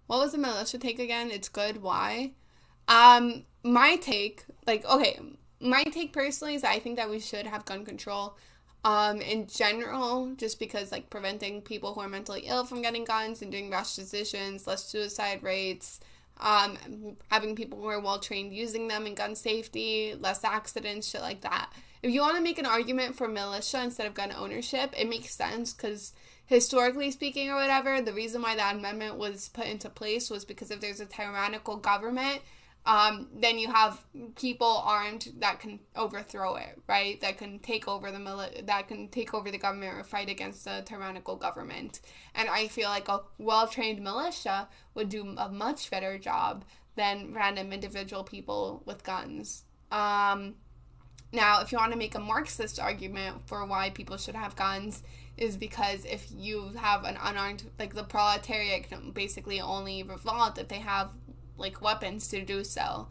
What was the militia take again? It's good. Why? My take, my take personally is I think that we should have gun control. In general, just because like preventing people who are mentally ill from getting guns and doing rash decisions, less suicide rates, having people who are well trained using them in gun safety, less accidents, shit like that. If you want to make an argument for militia instead of gun ownership, it makes sense because historically speaking or whatever, the reason why that amendment was put into place was because if there's a tyrannical government, then you have people armed that can overthrow it, right? That can take over the government or fight against a tyrannical government. And I feel like a well-trained militia would do a much better job than random individual people with guns. Now, if you want to make a Marxist argument for why people should have guns, is because if you have an unarmed, like the proletariat can basically only revolt if they have like weapons to do so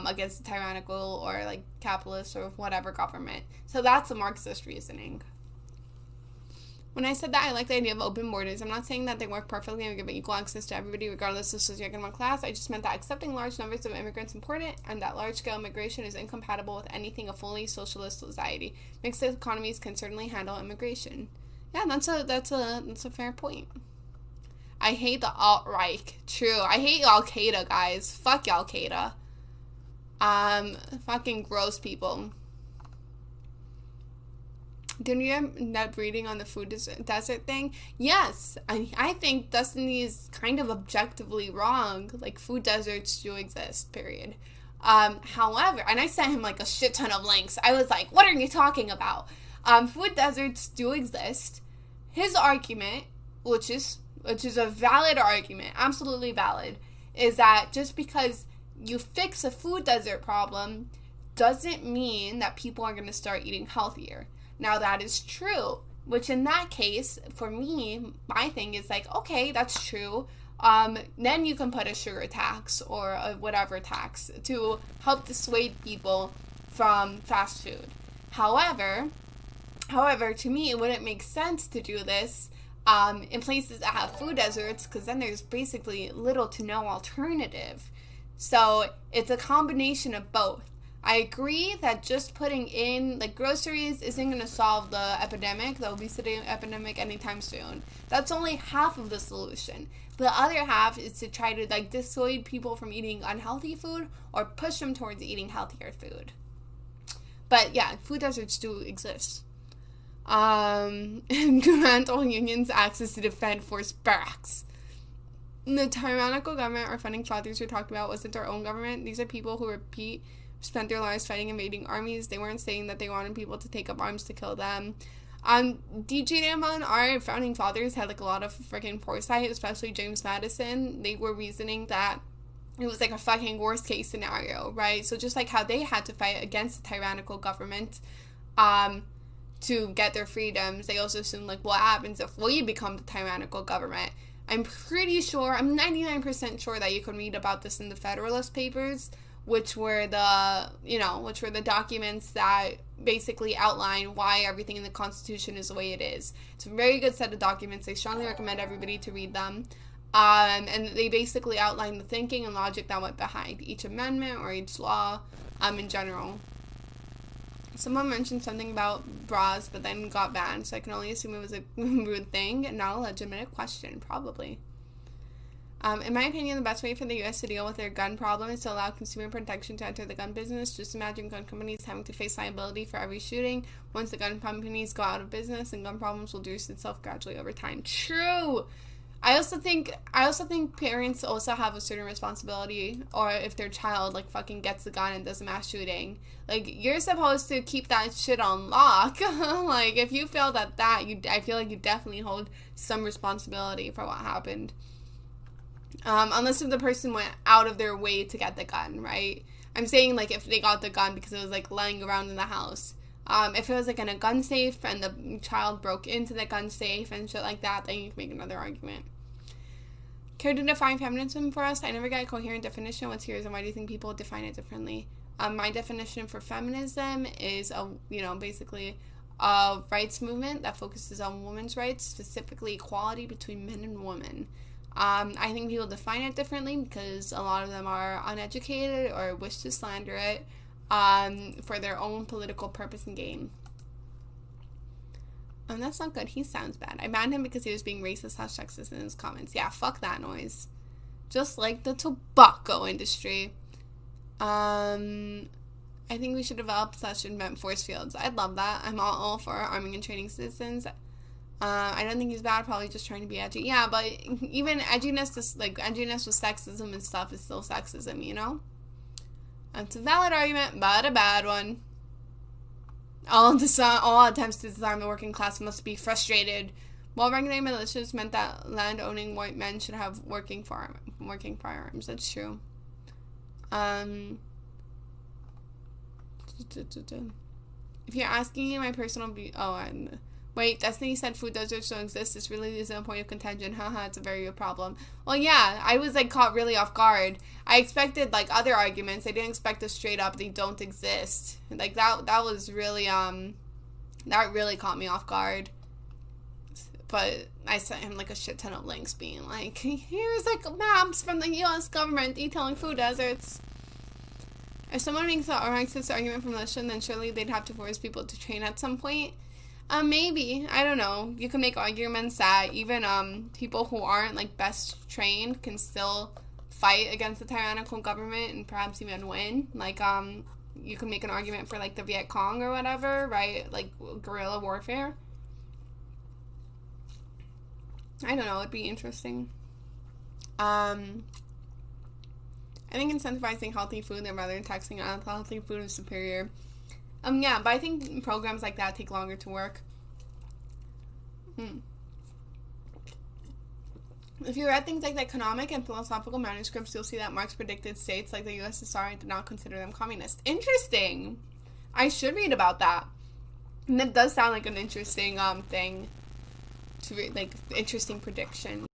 against the tyrannical or like capitalist or whatever government. So that's a Marxist reasoning. When I said that I like the idea of open borders, I'm not saying that they work perfectly and give equal access to everybody regardless of socioeconomic class. I just meant that accepting large numbers of immigrants is important and that large-scale migration is incompatible with anything a fully socialist society. Mixed economies can certainly handle immigration. Yeah, that's a fair point. I hate the alt-right. True. I hate Al-Qaeda, guys. Fuck Al-Qaeda. Fucking gross people. Didn't you end up reading on the food desert thing? Yes. I think Destiny is kind of objectively wrong. Like, food deserts do exist, period. However, and I sent him like a shit ton of links. I was like, what are you talking about? Food deserts do exist. His argument, which is a valid argument, absolutely valid, is that just because you fix a food desert problem doesn't mean that people are going to start eating healthier. Now, that is true, which in that case, for me, my thing is like, okay, that's true. Then you can put a sugar tax or a whatever tax to help dissuade people from fast food. However, to me, it wouldn't make sense to do this in places that have food deserts because then there's basically little to no alternative. So it's a combination of both. I agree that just putting in like groceries isn't going to solve the obesity epidemic anytime soon. That's only half of the solution. The other half is to try to like dissuade people from eating unhealthy food or push them towards eating healthier food. But yeah, food deserts do exist. And grant all unions access to defend forced barracks. The tyrannical government or funding fathers we talked about wasn't our own government. These are people who spent their lives fighting invading armies. They weren't saying that they wanted people to take up arms to kill them. DJ Damon, our founding fathers had like a lot of freaking foresight, especially James Madison. They were reasoning that it was like a fucking worst case scenario, right? So just like how they had to fight against the tyrannical government to get their freedoms, they also assumed like what happens if we become the tyrannical government. I'm 99% sure that you can read about this in the Federalist Papers, which were the documents that basically outline why everything in the Constitution is the way it is. It's a very good set of documents. I strongly recommend everybody to read them. And they basically outline the thinking and logic that went behind each amendment or each law in general. Someone mentioned something about bras, but then got banned, so I can only assume it was a rude thing and not a legitimate question, probably. In my opinion, the best way for the U.S. to deal with their gun problem is to allow consumer protection to enter the gun business. Just imagine gun companies having to face liability for every shooting. Once the gun companies go out of business, and gun problems will reduce itself gradually over time. True! I also think parents also have a certain responsibility, or if their child like fucking gets a gun and does a mass shooting, like you're supposed to keep that shit on lock. Like if you failed at that, I feel like you definitely hold some responsibility for what happened. Unless if the person went out of their way to get the gun, right? I'm saying like if they got the gun because it was like lying around in the house. If it was like in a gun safe and the child broke into the gun safe and shit like that, then you can make another argument. Care to define feminism for us? I never got a coherent definition. What's yours, and why do you think people define it differently? My definition for feminism is basically a rights movement that focuses on women's rights, specifically equality between men and women. I think people define it differently because a lot of them are uneducated or wish to slander it for their own political purpose and gain. And that's not good. He sounds bad. I banned him because he was being racist / sexist in his comments. Yeah, fuck that noise. Just like the tobacco industry. I think we should develop / invent force fields. I'd love that. I'm all for arming and training citizens. I don't think he's bad, probably just trying to be edgy. Yeah, but even edginess with sexism and stuff is still sexism, you know? It's a valid argument, but a bad one. All attempts to disarm the working class must be frustrated. While regulating militias meant that land-owning white men should have working firearms. That's true. If you're asking me my personal view... Wait, Destiny said food deserts don't exist. This really isn't a point of contention. Haha, it's a very real problem. Well, yeah, I was, caught really off guard. I expected, other arguments. I didn't expect a straight up, they don't exist. That was really, that really caught me off guard. But I sent him, a shit ton of links being here's, maps from the U.S. government detailing food deserts. If someone makes this argument from militia, then surely they'd have to force people to train at some point. Maybe. I don't know. You can make arguments that even people who aren't best trained can still fight against the tyrannical government and perhaps even win. You can make an argument for the Viet Cong or whatever, right? Guerrilla warfare. I don't know. It'd be interesting. I think incentivizing healthy food rather than taxing unhealthy food is superior. Yeah, but I think programs like that take longer to work. If you read things like the economic and philosophical manuscripts, you'll see that Marx predicted states like the USSR and did not consider them communist. Interesting. I should read about that. And that does sound like an interesting thing to read, interesting prediction.